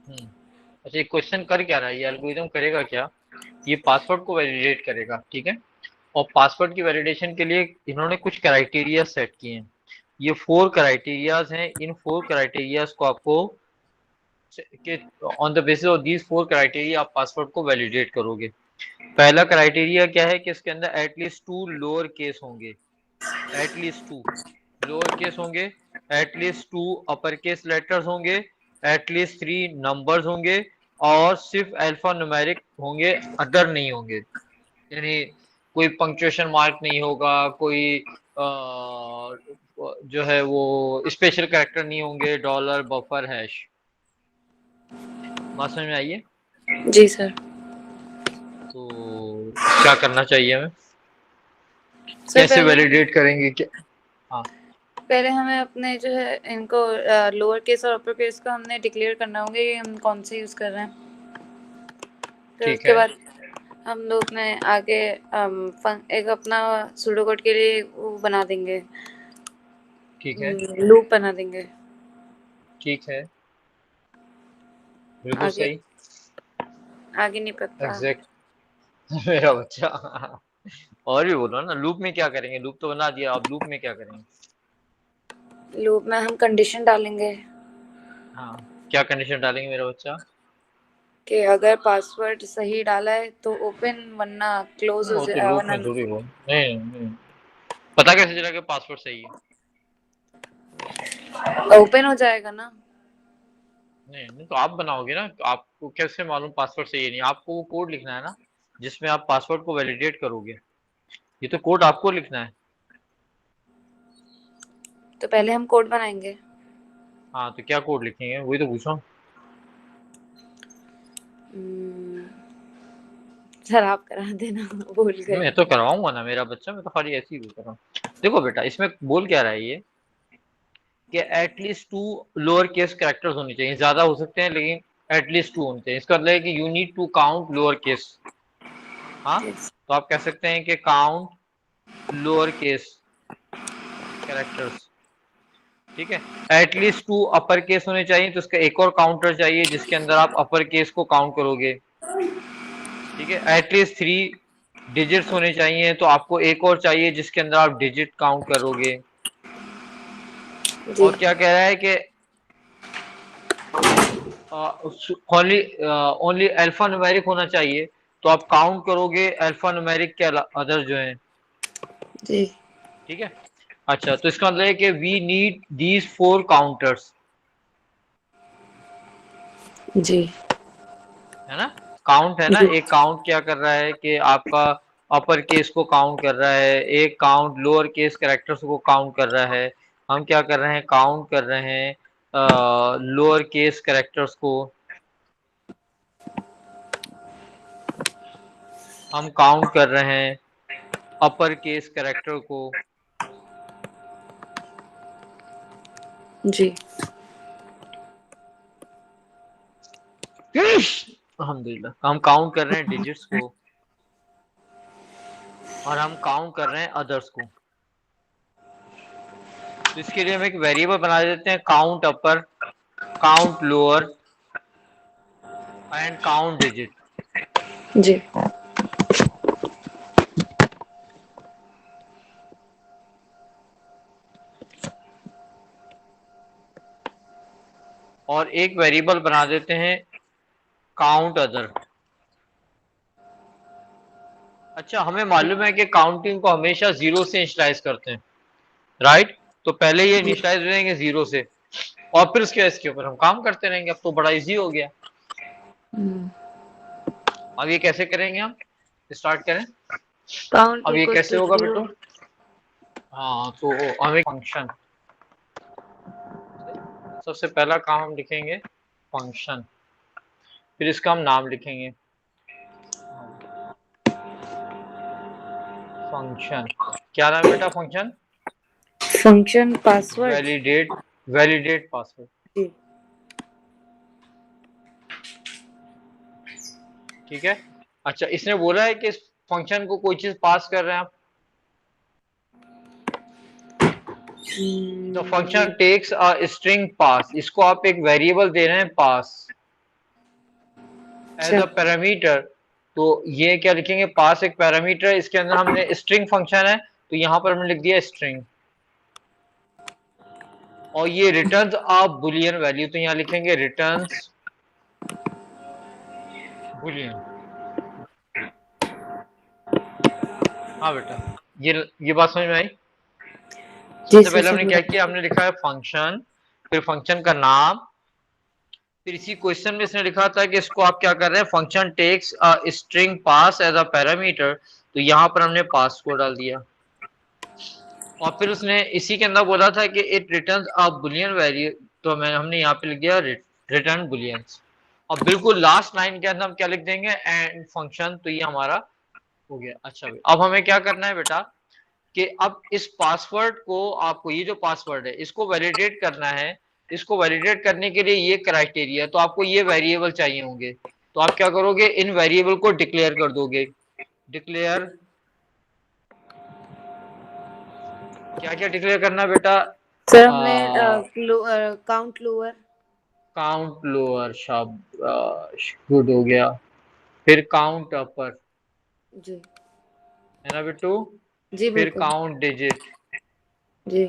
अच्छा, ये क्वेश्चन कर क्या रहा है, ये एल्गोरिदम करेगा क्या? ये पासवर्ड को वैलिडेट करेगा, ठीक है। और पासवर्ड की वैलिडेशन के लिए इन्होंने कुछ क्राइटेरिया सेट किए हैं। ये 4 क्राइटेरियाज हैं। इन 4 क्राइटेरियाज को आपको कि on the basis of these 4 criteria आप पासवर्ड को वैलिडेट करोगे। पहला क्राइटेरिया क्या है कि इसके अंदर एटलीस्ट 2 लोअर केस होंगे। एटलीस्ट 2 लोअर केस होंगे, एटलीस्ट 2 अपर केस लेटर्स होंगे, एटलीस्ट 3 नंबर्स होंगे, और सिर्फ अल्फा न्यूमेरिक होंगे, अदर नहीं होंगे। यानी कोई पंक्चुएशन मार्क नहीं होगा, कोई जो है वो स्पेशल कैरेक्टर नहीं होंगे, डॉलर, बफर, हैश। बात समझ में आई है? जी सर। तो क्या करना चाहिए हमें? सर कैसे पहले वैलिडेट करेंगे क्या? हाँ, पहले हमें अपने जो है इनको लोअर केस और अपर केस का हमने डिक्लेयर करना होगा कि हम कौन से यूज़ कर रहे हैं। फिर ठीक उसके है, बाद हम लोग अपने आगे एक अपना सूडो कोड के लिए वो बना देंगे, ठीक है, लूप बना देंगे। ठीक है, बिल्कुल आगे सही। आगे नहीं पता। एग्जैक्ट। मेरा बच्चा। और भी बोलो ना, लूप में क्या करेंगे? लूप तो बना दिया, अब लूप में क्या करेंगे? लूप में हम कंडीशन डालेंगे हाँ, क्या कंडीशन डालेंगे मेरा बच्चा? कि अगर पासवर्ड सही डाला है तो ओपन, वरना क्लोज हो वो तो जाए, लूप वरना में थोड़ी हो, नहीं नहीं, पता कैसे चला कि पासवर्ड सही है? ओपन हो जाएगा ना। नहीं नहीं, तो आप बनाओगे ना, तो आपको कैसे मालूम पासवर्ड सही है? नहीं, आपको वो कोड लिखना है ना, जिसमें आप पासवर्ड को वैलिडेट करोगे। ये तो कोड आपको लिखना है। तो पहले हम कोड बनाएंगे। हाँ, तो क्या कोड लिखेंगे, वही तो पूछा। हम्म, सर आप करा देना, भूल गए। मैं तो करवाऊंगा ना मेरा बच्चा, मैं तो खाली ऐसे ही बोल रहा हूँ। देखो बेटा, इसमें बोल क्या रहा है ये, कि एटलीस्ट 2 लोअर केस कैरेक्टर्स होने चाहिए। ज्यादा हो सकते हैं लेकिन एटलीस्ट 2 होने चाहिए। इसका मतलब है कि you need to count lower case. हाँ, तो आप कह सकते हैं कि काउंट लोअर केस कैरेक्टर्स, ठीक है। एटलीस्ट 2 अपर केस होने चाहिए, तो इसका एक और काउंटर चाहिए जिसके अंदर आप अपर केस को काउंट करोगे, ठीक है। एटलीस्ट 3 डिजिट्स होने चाहिए, तो आपको एक और चाहिए जिसके अंदर आप डिजिट काउंट करोगे। जी और क्या कह रहा है कि ओनली ओनली अल्फा न्यूमेरिक होना चाहिए, तो आप काउंट करोगे अल्फा न्यूमेरिक के अदर जो हैं, जी ठीक है। अच्छा, तो इसका मतलब है कि वी नीड दीज 4 काउंटर्स, जी है ना। काउंट है ना, जी एक काउंट क्या कर रहा है कि आपका अपर केस को काउंट कर रहा है, एक काउंट लोअर केस कैरेक्टर्स को काउंट कर रहा है। हम क्या कर रहे हैं, काउंट कर रहे हैं लोअर केस कैरेक्टर्स को, हम काउंट कर रहे हैं अपर केस कैरेक्टर को। जी अल्हम्दुलिल्लाह, हम काउंट कर रहे हैं डिजिट्स को, और हम काउंट कर रहे हैं अदर्स को। तो इसके लिए हम एक वेरिएबल बना देते हैं, count upper, count lower and count digit. जी और एक वेरिएबल बना देते हैं काउंट अदर। अच्छा, हमें मालूम है कि काउंटिंग को हमेशा जीरो से इनिशियलाइज करते हैं, राइट। तो पहले ये जी। इनिशियलाइज हो जाएंगे जीरो से, और फिर इसके ऊपर हम काम करते रहेंगे। अब तो बड़ा इजी हो गया। अब ये कैसे करेंगे हम, स्टार्ट करें। काउंट अब ये इक्वल्स कैसे टू होगा जीरो। बेटू? हाँ, तो हम एक फंक्शन, सबसे पहला काम हम लिखेंगे फंक्शन, फिर इसका हम नाम लिखेंगे फंक्शन। क्या नाम है बेटा function? Function password. Validate, validate password, जी ठीक है। अच्छा, इसने बोला है कि इस फंक्शन को कोई चीज पास कर रहे हैं आप। The hmm, function takes a string pass, इसको आप एक वेरिएबल दे रहे हैं पास, एज अ पैरामीटर, तो ये क्या लिखेंगे, पास एक पैरामीटर, इसके अंदर हमने स्ट्रिंग फंक्शन है तो यहाँ पर हमने लिख दिया स्ट्रिंग, और ये रिटर्न्स अ बुलियन वैल्यू, तो यहाँ लिखेंगे रिटर्न्स बुलियन। हाँ बेटा, ये बात समझ में आई। जी सबसे सर पहले हमने क्या समझ। किया, हमने लिखा है फंक्शन, फिर फंक्शन का नाम, फिर इसी क्वेश्चन में इसने लिखा था कि इसको आप क्या कर रहे हैं, function takes a string pass as a parameter, तो यहाँ पर हमने पास को डाल दिया, और फिर उसने इसी के अंदर बोला था कि it returns a Boolean value, तो हमने यहाँ पे लिख दिया रिटर्न बुलियंस। और बिल्कुल लास्ट लाइन के अंदर हम क्या लिख देंगे, एंड फंक्शन, तो ये हमारा हो गया। अच्छा भाई, अब हमें क्या करना है बेटा, कि अब इस पासवर्ड को, आपको ये जो पासवर्ड है इसको वैलिडेट करना है। इसको वैलिडेट करने के लिए ये क्राइटेरिया, तो आपको ये वेरिएबल चाहिए होंगे, तो आप क्या करोगे, इन वेरिएबल को डिक्लेयर कर दोगे। डिक्लेयर, क्या क्या डिक्लेयर करना है बेटा, सर हमने काउंट लोअर। काउंट लोअर, शाबाश, गुड हो गया। फिर काउंट अपर, जी है ना बिट्टू। जी फिर बिल्कुल। काउंट डिजिट, जी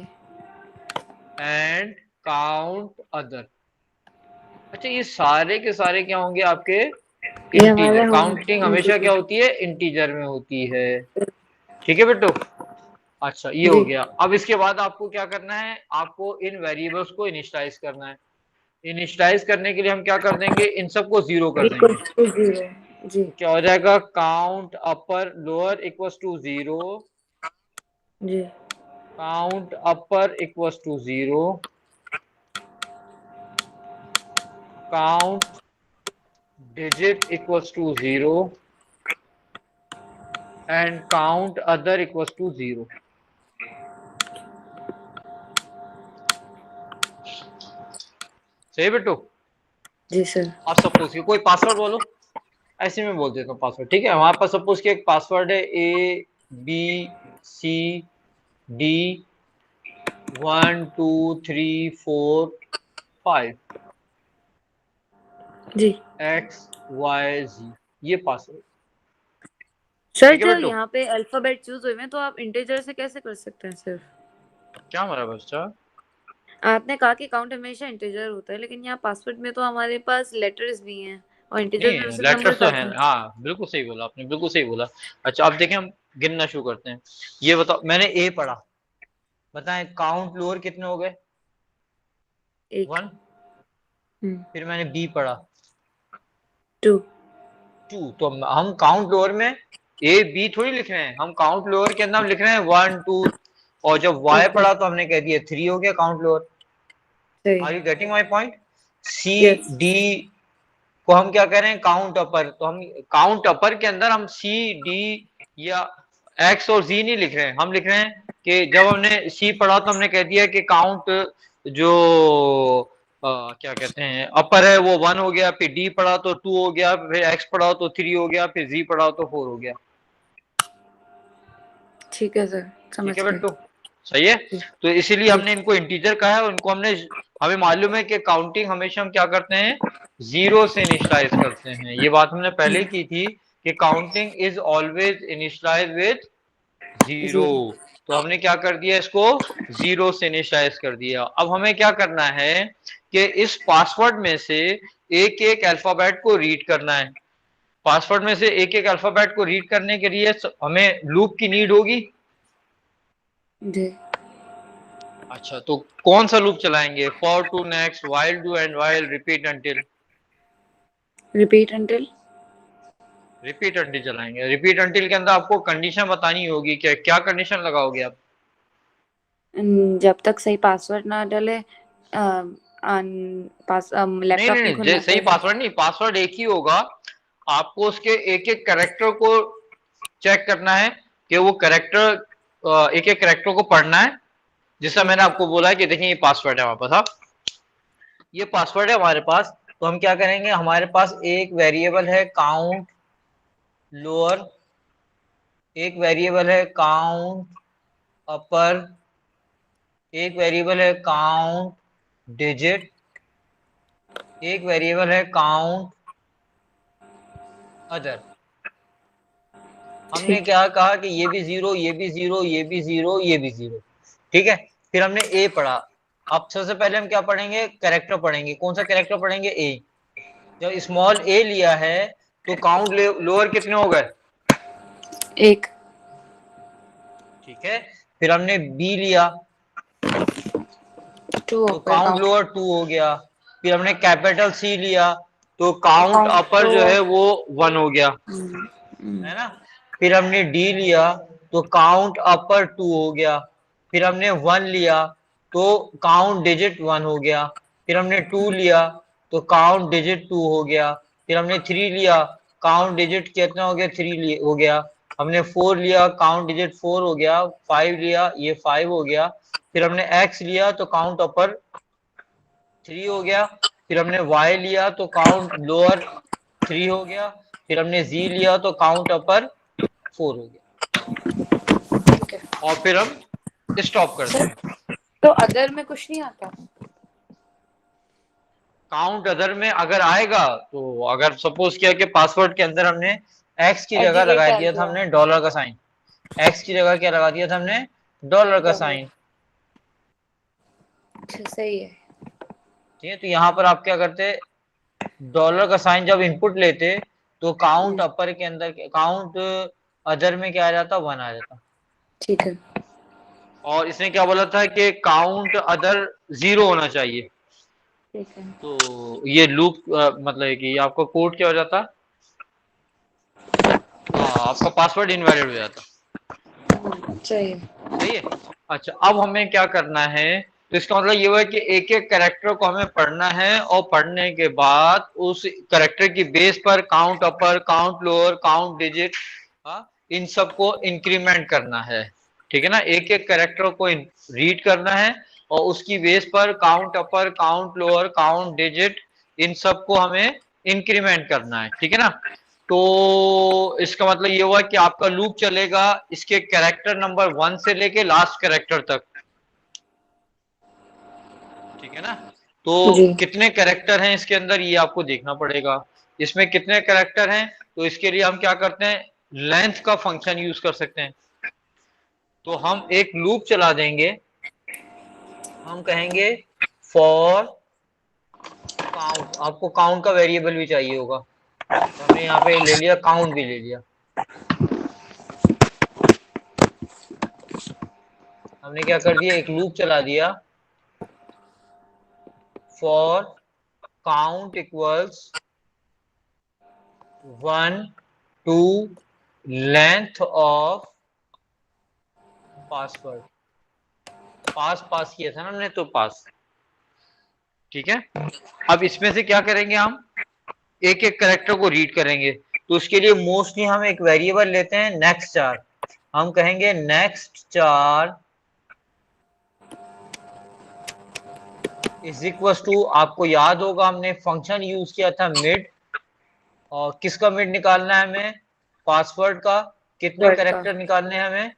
एंड काउंट अदर। अच्छा, ये सारे के सारे क्या होंगे आपके, ये हमारे इंटीजर। होम काउंटिंग हमेशा क्या इंटीजर। होती है, इंटीजर में होती है। ठीक है बिट्टू। अच्छा, ये हो जी गया। अब इसके बाद आपको क्या करना है, आपको इन वेरिएबल्स को इनिशियलाइज करना है। इनिशियलाइज करने के लिए हम क्या कर देंगे, इन सबको जीरो कर इक्वल देंगे। To zero. जी तो क्या हो जाएगा, count upper lower equals to zero, जी count upper equals to zero, count digit equals to zero, and count other equals to zero. सही बेटू। जी सर। आप सपोज कोई पासवर्ड बोलो, ऐसे में बोल देता हूँ पासवर्ड, ठीक है। हमारे पास सपोज कि एक पासवर्ड है ABCD 1 2 3 4 5 जी XYZ, ये पासवर्ड। सर ठीक है जो बेटू। यहाँ पे अल्फाबेट चूज हुए हैं तो आप इंटीजर से कैसे कर सकते हैं सर? क्या हमारा बच्चा, आपने कहा कि काउंट हमेशा इंटीजर होता है, लेकिन यहाँ पासवर्ड में तो हमारे पास लेटर्स भी हैं और इंटीजर में नहीं सिर्फ लेटर्स नंबर्स तो है, आते हैं। हाँ बिल्कुल सही बोला आपने, बिल्कुल सही बोला। अच्छा, अब देखें, हम गिनना शुरू करते हैं। ये बताओ, मैंने ए पढ़ा, बताएं काउंट लोअर कितने हो गए, एक। 1। फिर मैंने बी पढ़ा, टू। 2। तो हम काउंट लोअर में A B थोड़ी लिख रहे हैं, हम काउंट लोअर के अंदर हम लिख रहे हैं 1 2, और जब Y ओके पढ़ा तो हमने कह दिया 3 हो गया काउंट लोअर। सही। Are you getting my point. C yes. D को हम क्या कह रहे हैं, काउंट अपर, तो हम काउंट अपर के अंदर हम C D या X और Z नहीं लिख रहे हैं, हम लिख रहे हैं कि जब हमने C पढ़ा तो हमने कह दिया कि काउंट जो क्या कहते हैं अपर है वो 1 हो गया, फिर D पढ़ा तो 2 हो गया, फिर X पढ़ा तो 3 हो गया, फिर Z पढ़ा तो 4 हो गया। ठीक है सर, ठीक समझ है गए। बेटू, सही है। जी तो इसीलिए जी हमने इनको इंटीजर कहा है, उनको हमने, हमें मालूम है कि काउंटिंग हमेशा हम क्या करते हैं, जीरो से इनिशियलाइज करते हैं। ये बात हमने पहले की थी कि counting is always initialise with zero. Zero. तो हमने क्या कर दिया, इसको जीरो से इनिशियलाइज कर दिया। अब हमें क्या करना है कि इस पासवर्ड में से एक एक अल्फाबेट को रीड करना है। पासवर्ड में से एक एक अल्फाबेट को रीड करने के लिए हमें लूप की नीड होगी। जी अच्छा, तो कौन सा लूप चलाएंगे, for to next, while do and while, repeat until. Repeat until. Repeat until चलाएंगे। रिपीट अंटिल के अंदर आपको कंडीशन बतानी होगी, क्या क्या कंडीशन लगाओगे आप। जब तक सही पासवर्ड ना डाले नहीं लैपटॉप नहीं नहीं नहीं, खुलना सही चाहिए। पासवर्ड नहीं, पासवर्ड एक ही होगा। आपको उसके एक एक करेक्टर को चेक करना है कि वो करेक्टर, एक एक करेक्टर को पढ़ना है। जैसा मैंने ओके आपको बोला है कि देखिए ये पासवर्ड है हमारे पास, ये पासवर्ड है हमारे पास, तो हम क्या करेंगे, हमारे पास एक वेरिएबल है काउंट लोअर, एक वेरिएबल है काउंट अपर, एक वेरिएबल है काउंट डिजिट, एक वेरिएबल है काउंट अदर। हमने क्या कहा कि ये भी 0, ये भी 0, ये भी 0, ये भी 0, ठीक है। फिर हमने ए पढ़ा। अब सबसे पहले हम क्या पढ़ेंगे, कैरेक्टर पढ़ेंगे। कौन सा कैरेक्टर पढ़ेंगे, ए। जब स्मॉल ए लिया है तो काउंट लोअर कितने हो गए, 1, ठीक है। फिर हमने बी लिया 2 हो तो गए काउंट काउंट। लोअर 2 हो गया। फिर हमने कैपिटल सी लिया तो काउंट काउंट अपर जो लोअर। है वो 1 हो गया, है ना। फिर हमने डी लिया तो काउंट अपर 2 हो गया। फिर हमने 1 लिया तो काउंट डिजिट 1 हो गया। फिर हमने 2 लिया तो काउंट डिजिट 2 हो गया। फिर हमने 3 लिया, काउंट डिजिट कितना हो गया, 3 हो गया। हमने 4 लिया, काउंट डिजिट 4 हो गया। 5 लिया, ये 5 हो गया। फिर हमने एक्स लिया तो काउंट अपर 3 हो गया। फिर हमने वाई लिया तो काउंट लोअर 3 हो गया। फिर हमने जी लिया तो काउंट अपर 4 हो गया, ठीक है और फिर हम स्टॉप कर सर। देंगे। तो अदर में कुछ नहीं आता? काउंट अदर में अगर आएगा तो अगर सपोज किया कि पासवर्ड के अंदर हमने एक्स की एट द जगह रेट लगा डाल दिया था, दिया। हमने डॉलर का साइन। एक्स की जगह क्या लगा दिया था हमने, डॉलर का डॉलर। साइन। अच्छा सही है। ठीक है, तो यहाँ पर आप क्या करते, डॉलर का साइन जब इनपुट लेते तो काउंट अपर के अंदर, काउंट अदर में क्या आ जाता, 1 आ जाता। ठीक है। और इसने क्या बोला था कि काउंट अदर 0 होना चाहिए। ठीक है। तो ये लूप मतलब है कि आपका कोड क्या हो जाता, आपका पासवर्ड इनवैलिड हो जाता। सही है। सही है। अच्छा, अब हमें क्या करना है, तो इसका मतलब ये हुआ है कि एक एक कैरेक्टर को हमें पढ़ना है, और पढ़ने के बाद उस कैरेक्टर की बेस पर count upper, count lower, count digit, इन सबको इंक्रीमेंट करना है। ठीक है ना, एक एक कैरेक्टर को रीड करना है, और उसकी बेस पर count upper, count lower, count digit, इन सबको हमें इंक्रीमेंट करना है। ठीक है ना। तो इसका मतलब ये हुआ कि आपका लूप चलेगा इसके कैरेक्टर नंबर 1 से लेके लास्ट कैरेक्टर तक। ठीक है ना। तो जी। कितने कैरेक्टर हैं इसके अंदर ये आपको देखना पड़ेगा। इसमें कितने कैरेक्टर हैं, तो इसके लिए हम क्या करते हैं, लेंथ का फंक्शन यूज कर सकते हैं। तो हम एक लूप चला देंगे, हम कहेंगे फॉर काउंट। आपको काउंट का वेरिएबल भी चाहिए होगा, तो हमने यहाँ पे ले लिया, काउंट भी ले लिया। हमने क्या कर दिया, एक लूप चला दिया, for count equals 1 to length of password. Pass किया था ना हमने, तो पास। ठीक है। अब इसमें से क्या करेंगे, हम एक एक करेक्टर को रीड करेंगे। तो उसके लिए मोस्टली हम एक वेरिएबल लेते हैं नेक्स्ट चार। हम कहेंगे नेक्स्ट चार इज इक्वल टू, आपको याद होगा हमने फंक्शन यूज किया था मिड, और किसका मिड निकालना है हमें, पासवर्ड का। कितने वर्ड का। करेक्टर निकालने हैं हमें,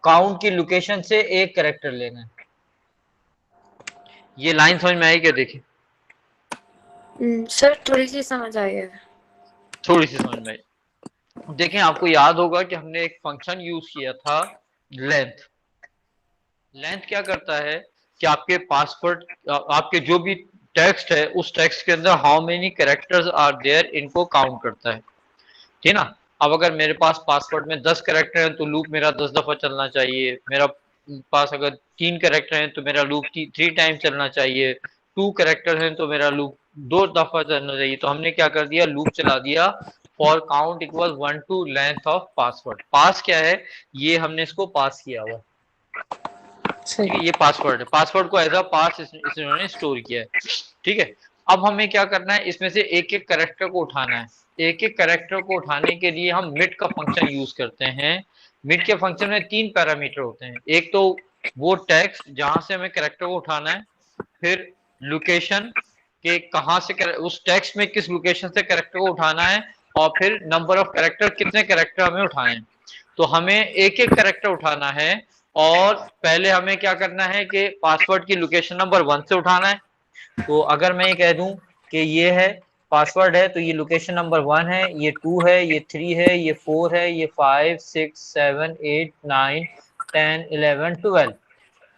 काउंट की लोकेशन से एक करेक्टर लेना है। ये लाइन समझ में आई क्या, देखिए। सर थोड़ी सी समझ आई है। थोड़ी सी समझ में आई। देखें, आपको याद होगा कि हमने एक फंक्शन यूज किया था लेंथ। लेंथ क्या करता है कि आपके पासवर्ड, आपके जो भी टेक्स्ट है उस टेक्स्ट के अंदर how many characters are there, इनको काउंट करता है। ठीक ना। अब अगर मेरे पास पासवर्ड में 10 कैरेक्टर हैं तो लूप मेरा 10 दफा चलना चाहिए। मेरा पास अगर 3 कैरेक्टर हैं तो मेरा लूप 3 टाइम चलना चाहिए। 2 कैरेक्टर हैं तो मेरा लूप 2 दफा चलना चाहिए। तो हमने क्या कर दिया, लूप चला दिया for count equal 1 to length of password. Pass क्या है, ये हमने इसको पास किया हुआ। ठीक है, सही। ये पासवर्ड है, पासवर्ड को एज अ पास इन्होंने स्टोर किया है। ठीक है। अब हमें क्या करना है, इसमें से एक एक कैरेक्टर को उठाना है। एक एक कैरेक्टर को उठाने के लिए हम मिड का फंक्शन यूज करते हैं। मिड के फंक्शन में 3 पैरामीटर होते हैं। एक तो वो टेक्स्ट जहां से हमें कैरेक्टर को उठाना है, फिर लोकेशन के कहां से उस टेक्स्ट में किस लोकेशन से कैरेक्टर को उठाना है, और फिर नंबर ऑफ कैरेक्टर, कितने कैरेक्टर हमें उठाने हैं। तो हमें एक एक कैरेक्टर उठाना है, और पहले हमें क्या करना है कि पासवर्ड की लोकेशन नंबर 1 से उठाना है। तो अगर मैं ये कह दूं कि ये है पासवर्ड है तो ये लोकेशन नंबर 1 है, ये 2 है, ये 3 है, ये 4 है, ये 5 6 7 8 9 10 11 12।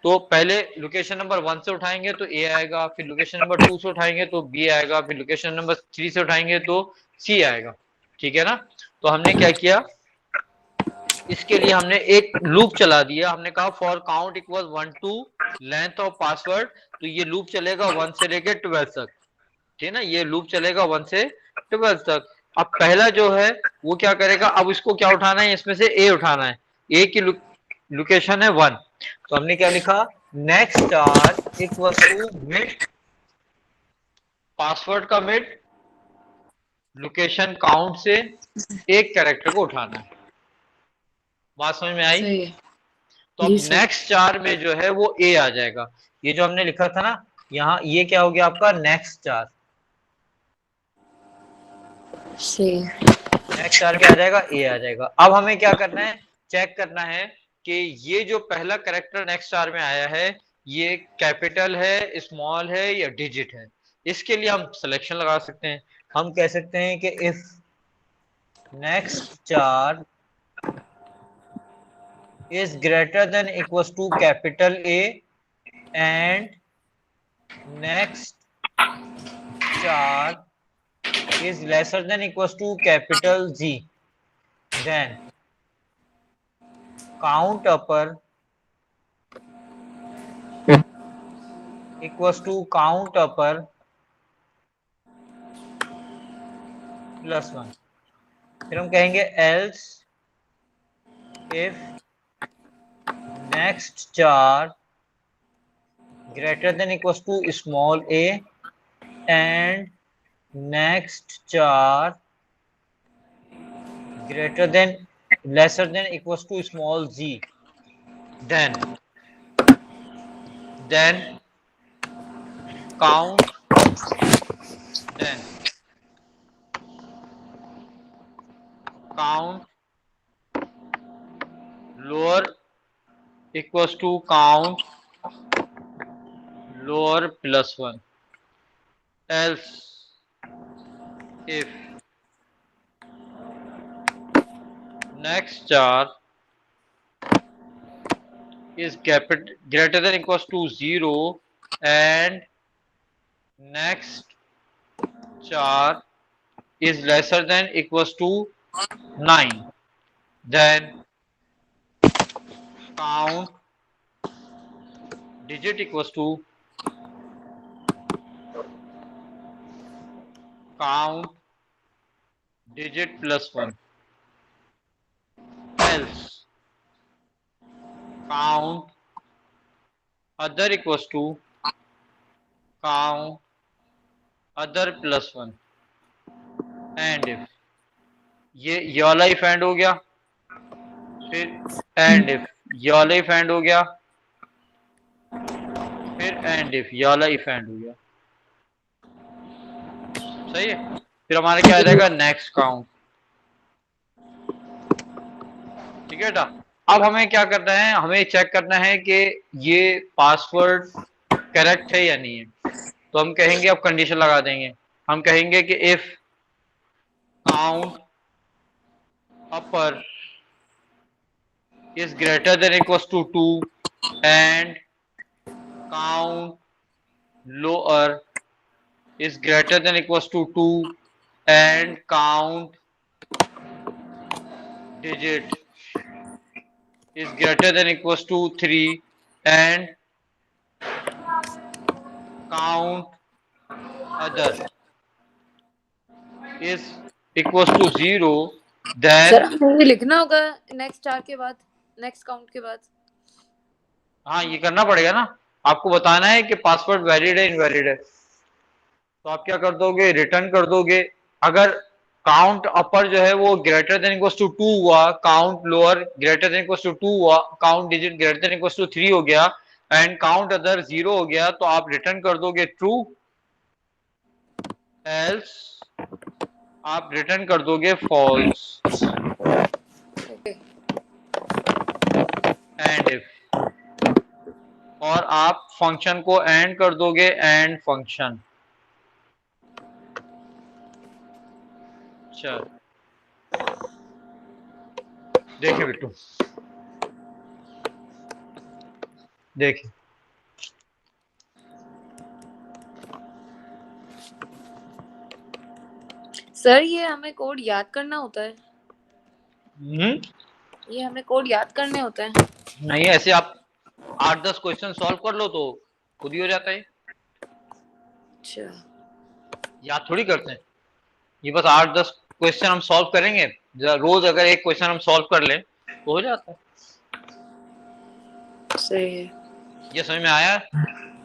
तो पहले लोकेशन नंबर 1 से उठाएंगे तो ए आएगा, फिर लोकेशन नंबर 2 से उठाएंगे तो बी आएगा, फिर लोकेशन नंबर 3 से उठाएंगे तो सी आएगा। ठीक है ना। तो हमने क्या किया, इसके लिए हमने एक लूप चला दिया। हमने कहा for count equal 1 to length of password, तो ये लूप चलेगा 1 से लेके 12 तक। ठीक है ना, ये लूप चलेगा 1 से 12 तक। अब पहला जो है वो क्या करेगा, अब इसको क्या उठाना है, इसमें से ए उठाना है। ए की लोकेशन है 1, तो हमने क्या लिखा, next star equal to mid, password का मिड, लोकेशन काउंट से एक कैरेक्टर को उठाना है। बात समझ में आई। सही है तो अब जी सर। नेक्स्ट स्टार में जो है वो ए आ जाएगा। ये जो हमने लिखा था ना यहाँ, ये क्या हो गया आपका नेक्स्ट स्टार। सही है। नेक्स्ट स्टार क्या आ जाएगा, ए आ जाएगा। अब हमें क्या करना है, चेक करना है कि ये जो पहला कैरेक्टर नेक्स्ट स्टार में आया है ये कैपिटल है, स्मॉल है या डिजिट है। इसके लिए हम सिलेक्शन लगा सकते हैं। हम कह सकते हैं कि if next star is greater than equals to capital A and next star is lesser than equals to capital Z, then count upper equals to count upper plus 1। फिर हम कहेंगे else if next star greater than equals to small a and next star greater than lesser than equals to small z, then count then count lower equals to count lower plus 1, else if next star is greater than equals to 0 and next star is lesser than equals to 9, then count digit equals to count digit plus 1, else count other equals to count other plus 1, and if ये वाला if and हो गया, फिर and if ये वाला if and हो गया, फिर एंड इफ ये वाला if एंड हो गया। सही है। फिर हमारा क्या आ जाएगा, नेक्स्ट काउंट। ठीक है बेटा। अब हमें क्या करना है, हमें चेक करना है कि ये पासवर्ड करेक्ट है या नहीं है। तो हम कहेंगे, अब कंडीशन लगा देंगे। हम कहेंगे कि if count upper is greater than equals to 2 and count lower is greater than equals to 2 and count digit is greater than equals to 3 and count other is equals to 0, then sir हमें लिखना होगा next star के बाद, next count के बाद। हाँ ये करना पड़ेगा ना, आपको बताना है कि पासवर्ड वैलिड है इनवैलिड है। तो आप क्या कर दोगे, रिटर्न कर दोगे। अगर काउंट अपर जो है वो ग्रेटर देन इक्वल्स टू 2 हुआ, count lower greater than equals to 2 हुआ, count digit greater than equals to 3 हो गया एंड काउंट अदर 0 हो गया, तो आप रिटर्न कर दोगे ट्रू, एल्स आप रिटर्न कर दोगे फॉल्स। एंड इफ, और आप फंक्शन को एंड कर दोगे एंड फंक्शन। चल देखिए बिट्टू, देखिए सर ये हमें कोड याद करना होता है? हम्म, ये हमें कोड याद करने होते हैं? नहीं ऐसे आप 8-10 क्वेश्चन सॉल्व कर लो तो खुद ही हो जाता है। अच्छा, याद थोड़ी करते हैं, ये बस 8-10 क्वेश्चन हम सॉल्व करेंगे, रोज अगर एक क्वेश्चन हम सॉल्व कर लें तो हो जाता है। सही है। ये समझ में आया?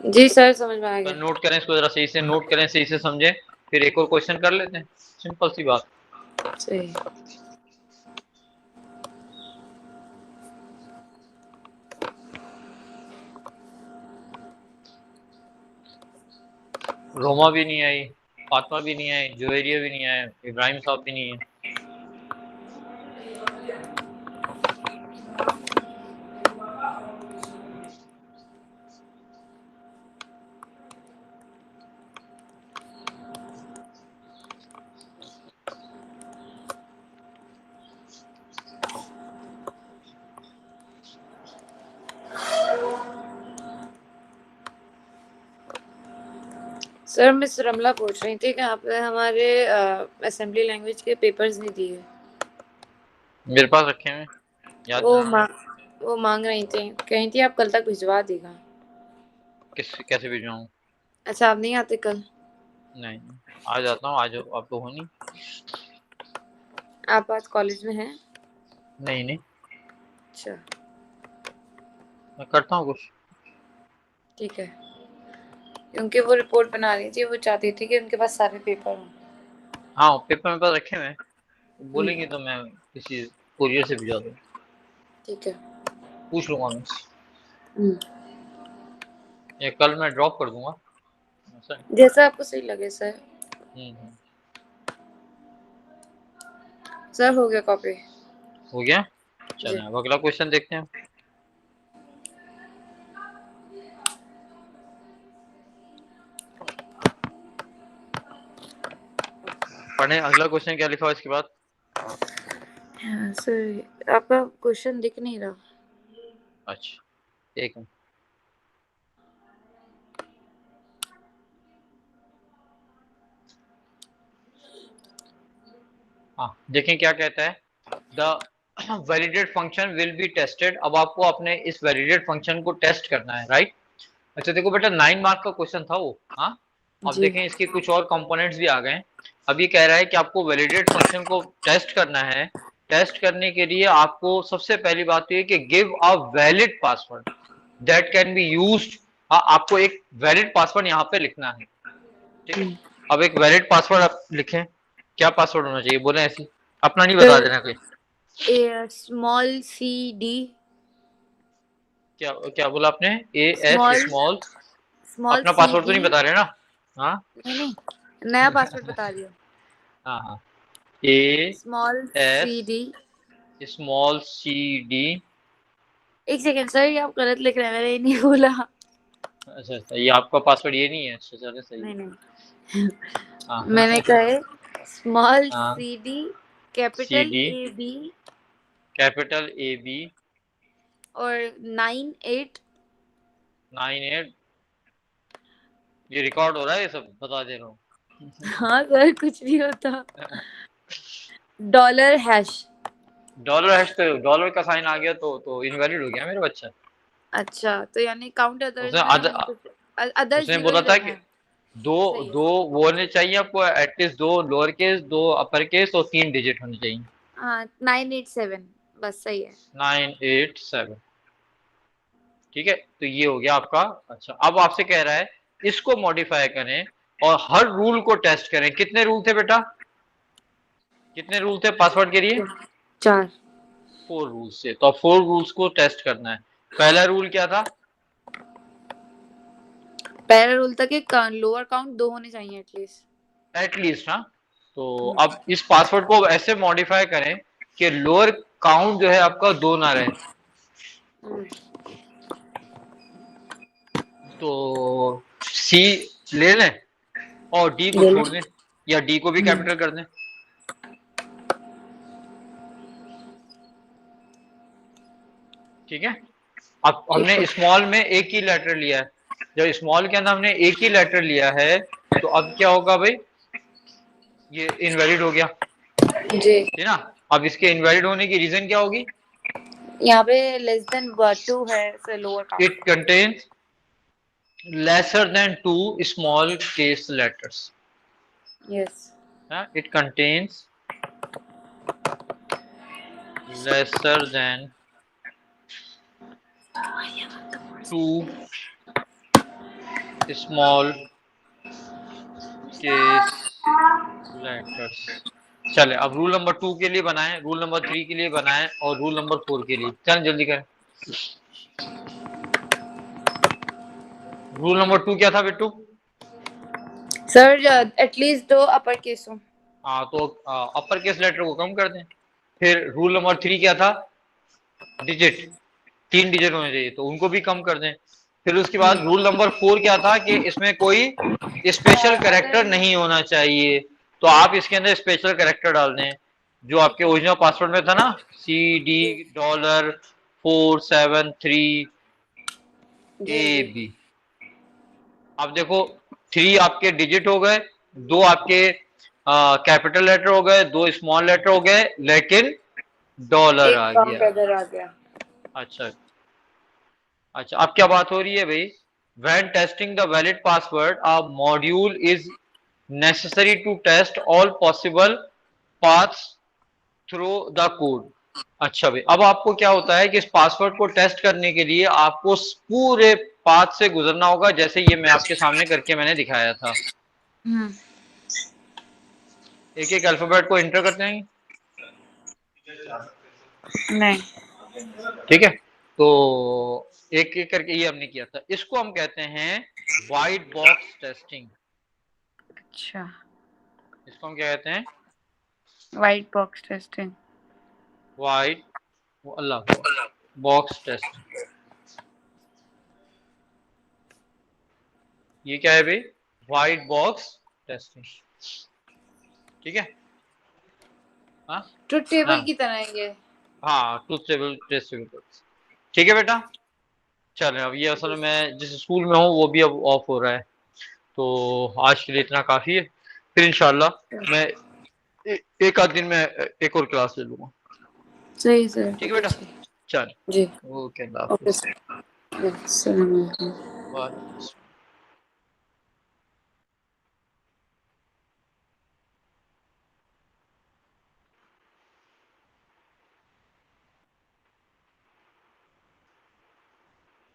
जी सर, समझ में आ तो गया। नोट करें इसको, जरा सही से नोट करें, सही से समझें, फिर एक और क्वेश्चन कर लेते हैं, सिंपल सी बात। सही। रोमा भी नहीं आई, फातिमा भी नहीं आई, जुवेरिया भी नहीं आया, इब्राहिम साहब भी नहीं है। सर मिस रमला पूछ रही थी कि आपने हमारे असेंबली लैंग्वेज के पेपर्स नहीं दिए। मेरे पास रखे हैं, याद वो नहीं है। वो मांग रही थी, कही थी आप कल तक भिजवा देगा। किस कैसे भिजवाऊं? अच्छा, आप नहीं आते कल? नहीं, आ जाता हूँ, आज आप तो हो नहीं। आप आज कॉलेज में हैं? नहीं नहीं, अच्छा, मैं करता हूँ कुछ। ठीक है। क्योंकि वो रिपोर्ट बना रही थी, वो चाहती थी कि उनके पास सारे पेपर हों। हाँ पेपर मेरे पास रखे हुए हैं, हम्म, बोलेंगे तो मैं किसी कुरियर से भिजवा दूँ, ठीक है। पूछ लूंगा मैं उससे। हम्म, या कल मैं ड्रॉप कर दूंगा, ऐसा है। जैसा आपको सही लगे सर। हम्म, सर हो गया कॉपी? हो गया। जी। चलें अब अगला क्वेश्चन देखते हैं। पढ़ें अगला क्वेश्चन क्या लिखा हुआ है इसके बाद। हाँ, सर आपका क्वेश्चन दिख नहीं रहा। अच्छा एक मिनट। हाँ देखें क्या कहता है, the validate function will be tested. अब आपको अपने इस वैलिडेट फंक्शन को टेस्ट करना है, राइट। अच्छा देखो बेटा, 9 मार्क का क्वेश्चन था वो, हाँ। अब जी। देखें इसके कुछ और कंपोनेंट्स भी आ गए हैं। अब ये कह रहा है कि आपको वैलिडेट फंक्शन को टेस्ट करना है। टेस्ट करने के लिए आपको सबसे पहली बात तो ये कि give a valid password that can be used. हाँ आपको एक वैलिड पासवर्ड यहाँ पे लिखना है, ठीक है। अब एक वैलिड पासवर्ड आप लिखें, क्या पासवर्ड होना चाहिए बोले, ऐसी अपना नहीं बता सर देना कोई। Small C D. क्या क्या बोला आपने? A S small small. Small अपना सी पासवर्ड तो डी। नहीं बता रहे ना? हाँ नहीं नहीं, नया पासवर्ड बता दिया। हाँ हाँ, a small C S D. Small C D. एक सेकेंड सर, ये आप गलत लिख रहे हैं, मैंने ये नहीं बोला। अच्छा अच्छा, ये आपका पासवर्ड ये नहीं है, अच्छा चलो सही है। नहीं नहीं, मैंने हाँ कहा है स्मॉल हाँ, C D, C capital D, A B capital A B, और 98। 98। ये रिकॉर्ड हो रहा है, ये सब बता दे रहा हूँ। हाँ सर, कुछ नहीं होता। Dollar hash. डॉलर हैश, तो डॉलर का साइन आ गया तो इनवैलिड हो गया मेरा बच्चा। अच्छा, तो यानी काउंट अदर्स उसने में हमें कुछ अदर उसने जीरो बोला ही था लेना कि है। दो सही है। दो वो होने चाहिए आपको, at least 2 lower case, 2 upper case और 3 डिजिट होने चाहिए। हाँ, 987 बस सही है। 987, ठीक है। तो ये हो गया आपका। अच्छा अब आपसे कह रहा है इसको मॉडिफाई करें और हर रूल को टेस्ट करें। कितने रूल थे बेटा, कितने रूल थे पासवर्ड के लिए? 4। 4 रूल्स थे, तो 4 रूल्स को टेस्ट करना है। पहला रूल क्या था? पहला रूल था कि लोअर काउंट 2 होने चाहिए एटलीस्ट। एटलीस्ट, हाँ। तो अब इस पासवर्ड को ऐसे मॉडिफाई करें कि लोअर काउंट जो है आपका 2 ना रहे। तो सी ले लें और डी को ले लो। छोड़ दें, या डी को भी कैपिटल कर दें। ठीक है। अब हमने स्मॉल में एक ही लेटर लिया है, जब स्मॉल के अंदर हमने एक ही लेटर लिया है तो अब क्या होगा भाई, ये इनवैलिड हो गया, जी। है ना। अब इसके इनवैलिड होने की रीजन क्या होगी, यहाँ पे लेस देन 2 है, से lower caste. It contains lesser than two small case letters. Yes. It contains lesser than two small case letters. चले अब रूल नंबर 2 के लिए बनाएं, रूल नंबर 3 के लिए बनाएं और रूल नंबर 4 के लिए। चल जल्दी करें। रूल नंबर 2 क्या था Bittu? Sir at least 2 upper case हो। हाँ तो अपर केस लेटर को कम कर दें। फिर रूल नंबर 3 क्या था, डिजिट 3 डिजिट होने चाहिए तो उनको भी कम कर दें। फिर उसके बाद रूल नंबर 4 क्या था कि इसमें कोई स्पेशल कैरेक्टर नहीं होना चाहिए, तो आप इसके अंदर स्पेशल कैरेक्टर डाल दें जो आपके ओरिजिनल पासवर्ड में था ना, CD$473AB। अब देखो 3 आपके डिजिट हो गए, 2 आपके कैपिटल लेटर हो गए, 2 स्मॉल लेटर हो गए, लेकिन डॉलर एक आ कम गया। पैदल आ गया। अच्छा अच्छा, अब क्या बात हो रही है भाई, when testing the valid password a module is necessary to test all possible paths through the code। अच्छा भाई, अब आपको क्या होता है कि इस पासवर्ड को टेस्ट करने के लिए आपको पूरे पाथ से गुजरना होगा, जैसे ये मैं आपके सामने करके मैंने दिखाया था। एक एक अल्फाबेट को एंटर करते हैं, नहीं। ठीक है। तो एक एक करके ये हमने किया था, इसको हम कहते हैं व्हाइट बॉक्स टेस्टिंग। अच्छा, इसको हम क्या कहते हैं, व्हाइट बॉक्स टेस्टिंग। व्हाइट अल्लाह बॉक्स टेस्ट। ये क्या है भाई, व्हाइट बॉक्स टेस्टिंग, ठीक है। हाँ ट्रुथ हाँ टेबल की तरह है ये। हाँ, ट्रूथ टेबल टेस्ट टेबल, ठीक है बेटा। चलें, अब ये असल में जिस स्कूल में हूँ वो भी अब ऑफ हो रहा है, तो आज के लिए इतना काफी है। फिर इंशाल्लाह मैं एक आध दिन में एक और क्लास ले लूंगा। सही सर। ठीक है बेटा, चल जी। ओके, अल्लाह ओके हाफिज। सर। अस्सलाम वालेकुम। वालेकुम।